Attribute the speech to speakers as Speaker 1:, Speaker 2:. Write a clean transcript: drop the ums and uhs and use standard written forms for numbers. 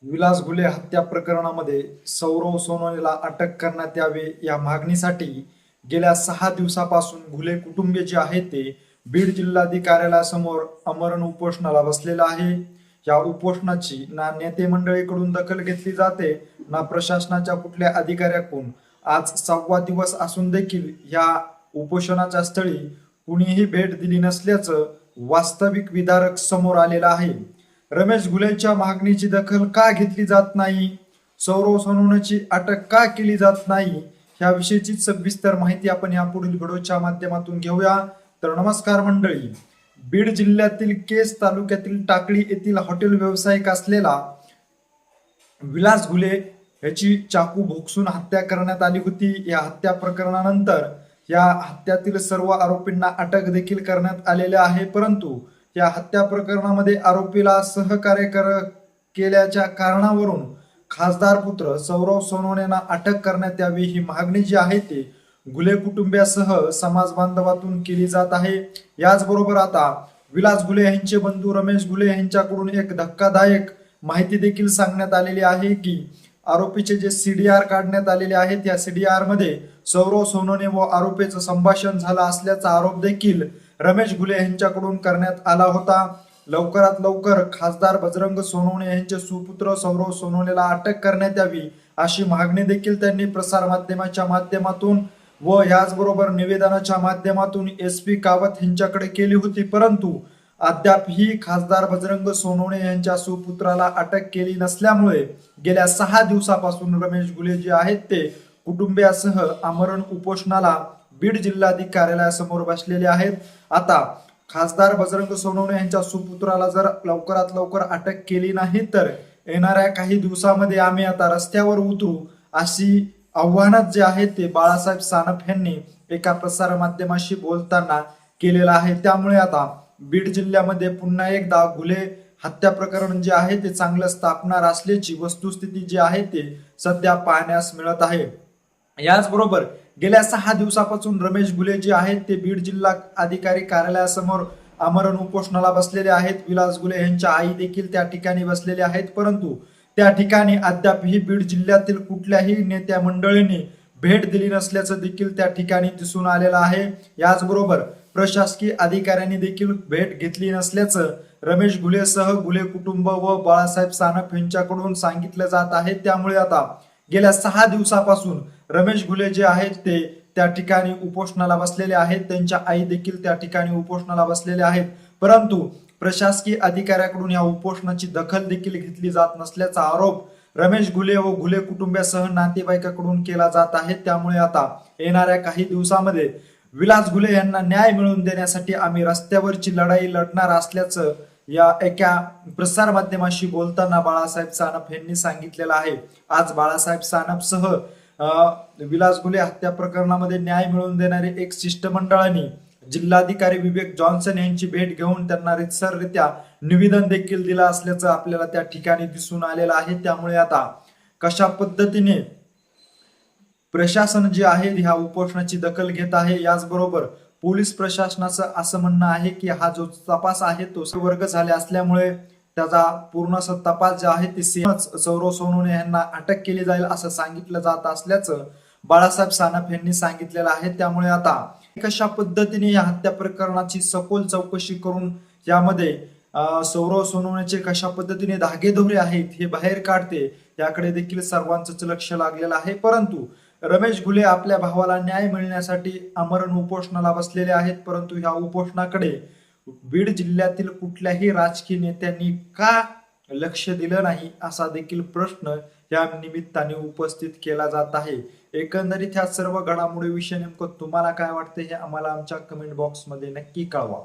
Speaker 1: विलास घुले हत्या प्रकरणामध्ये सौरव सोनवणेला अटक करण्यात यावे या मागणीसाठी गेल्या 6 दिवसापासून घुले कुटुंबीय जे आहे ते बीड जिल्हाधिकारी कार्यालयासमोर आमरण उपोषणाला बसलेलं आहे। या उपोषणाची ना नेते मंडळीकडून दखल घेतली जाते ना प्रशासनाच्या कुठल्या अधिकाऱ्याकडून। आज 6वा दिवस असून देखील या उपोषणाच्या स्थळी कुणीही भेट दिली नसल्याचं वास्तविक विदारक समोर आलेलं आहे। रमेश घुलेच्या मागणीची दखल का घेतली जात नाही, सौरव सोनवणेची अटक का केली जात नाही, याविषयीची सविस्तर माहिती आपण यापुढील व्हिडिओच्या माध्यमातून घेऊया। तर नमस्कार मंडळी, बीड जिल्ह्यातील केस तालुक्यातील टाकळी येथील हॉटेल व्यावसायिक असलेला विलास घुले याची चाकू भोगसून हत्या करण्यात आली होती। या हत्या प्रकरणानंतर या हत्यातील सर्व आरोपींना अटक देखील करण्यात आलेले आहे, परंतु या हत्या प्रकरणामध्ये आरोपीला केल्याच्या कारणावरून खासदार पुत्र सौरव सोनवणेंना अटक करण्यात यावी ही मागणी जी आहे ती घुले कुटुंबियासह समाज बांधवातून केली जात आहे। याचबरोबर आता विलास घुले यांचे बंधू रमेश घुले यांच्याकडून एक धक्कादायक माहिती देखील सांगण्यात आलेली आहे की आरोपीचे जे सीडीआर काढण्यात आलेले आहेत, या सीडीआर मध्ये सौरव सोनवणे व आरोपीचं संभाषण झालं असल्याचा आरोप देखील रमेश घुले यांच्याकडून करण्यात आला होता। लवकरात लवकर खासदार बजरंग सोनवणे यांचे सुपुत्र सौरव सोनवणेला अटक करण्यात यावी अशी मागणी देखील त्यांनी प्रसार माध्यमाच्या माध्यमातून व याचबरोबर निवेदनाच्या माध्यमातून एसपी कावत यांच्याकडे केली होती, परंतु अद्याप ही खासदार बजरंग सोनवणे यांच्या सुपुत्राला अटक केली नसल्यामुळे गेल्या 6 दिवसापासून रमेश घुले जे आहेत ते कुटुंबियासह आमरण उपोषणाला बीड जिल्हाधिकारी कार्यालयासमोर बसलेले आहेत। आता खासदार बजरंग सोनवणे यांच्या सुपुत्राला जर लवकरात लवकर अटक केली नाही तर येणाऱ्या काही दिवसामध्ये आम्ही आता रस्त्यावर उतरू अशी आव्हानात जे आहे ते बाळासाहेब सानप यांनी एका प्रसार माध्यमाशी बोलताना केलेलं आहे। त्यामुळे आता बीड जिल्ह्यामध्ये पुन्हा एकदा घुले हत्या प्रकरण जे आहे ते चांगलं स्थापणार असल्याची वस्तुस्थिती जी आहे ते सध्या पाहण्यास मिळत आहे। याचबरोबर गेल्या 6 दिवसापासून रमेश घुले जे आहेत ते बीड जिल्हा अधिकारी कार्यालयासमोर आमरण उपोषणाला बसलेले आहेत। विलास घुले यांच्या आई देखील त्या ठिकाणी बसलेले आहेत, परंतु त्या ठिकाणी अद्यापही बीड जिल्ह्यातील कुठल्याही नेत्या मंडळींनी भेट दिली नसल्याचं देखील त्या ठिकाणी दिसून आलेलं आहे। याचबरोबर प्रशासकीय अधिकाऱ्यांनी देखील भेट घेतली नसल्याचं रमेश घुलेसह घुले कुटुंब व बाळासाहेब सानप यांच्याकडून सांगितलं जात आहे। त्यामुळे आता गेल्या 6 दिवसापासून रमेश घुले जे आहेत ते त्या ठिकाणी उपोषणाला बसलेले आहेत, त्यांच्या आई देखील त्या ठिकाणी उपोषणाला बसलेले आहेत, परंतु प्रशासकीय अधिकाऱ्याकडून या उपोषणाची दखल देखील घेतली जात नसल्याचा आरोप रमेश घुले व घुले कुटुंबियासह नातेवाईकाकडून केला जात आहे। त्यामुळे आता येणाऱ्या काही दिवसामध्ये विलास घुले यांना न्याय मिळवून देण्यासाठी आम्ही रस्त्यावरची लढाई लढणार असल्याचं या एका प्रसार माध्यमाशी बोलताना बाळासाहेब सानप यांनी सांगितलेलं आहे। आज बाळासाहेब सानप सह विलास घुले हत्या प्रकरणामध्ये न्याय मिळवून देणारे एक शिष्टमंडळाने जिल्हाधिकारी विवेक जॉन्सन यांची भेट घेऊन त्यांना रितसररित्या निवेदन देखील दिलं असल्याचं आपल्याला त्या ठिकाणी दिसून आलेलं आहे। त्यामुळे आता कशा पद्धतीने प्रशासन जे आहे ह्या उपोषणाची दखल घेत आहे, याचबरोबर पोलीस प्रशासनाचं असं म्हणणं आहे की हा जो तपास आहे तो वर्ग झाले असल्यामुळे त्याचा पूर्ण तपास जे आहे ते सौरव सोनवणे यांना अटक केली जाईल असं सांगितलं जात असल्याचं बाळासाहेब सानप यांनी सांगितलेलं आहे। त्यामुळे आता कशा पद्धतीने या हत्या प्रकरणाची सखोल चौकशी करून यामध्ये सौरव सोनवणेचे कशा पद्धतीने धागेदोरे आहेत हे बाहेर काढते याकडे देखील सर्वांचंच लक्ष लागलेलं आहे। परंतु रमेश घुले आपल्या भावाला न्याय मिळण्यासाठी आमरण उपोषणाला बसलेले आहेत, परंतु या उपोषणाकडे बीड जिल्ह्यातील कुठल्याही राजकीय नेत्यांनी का लक्ष दिलं नाही असा देखील प्रश्न या निमित्ताने उपस्थित केला जात आहे। एकंदरीत ह्या सर्व घडामोडीविषयी नेमकं तुम्हाला काय वाटतं हे आम्हाला आमच्या कमेंट बॉक्समध्ये नक्की कळवा।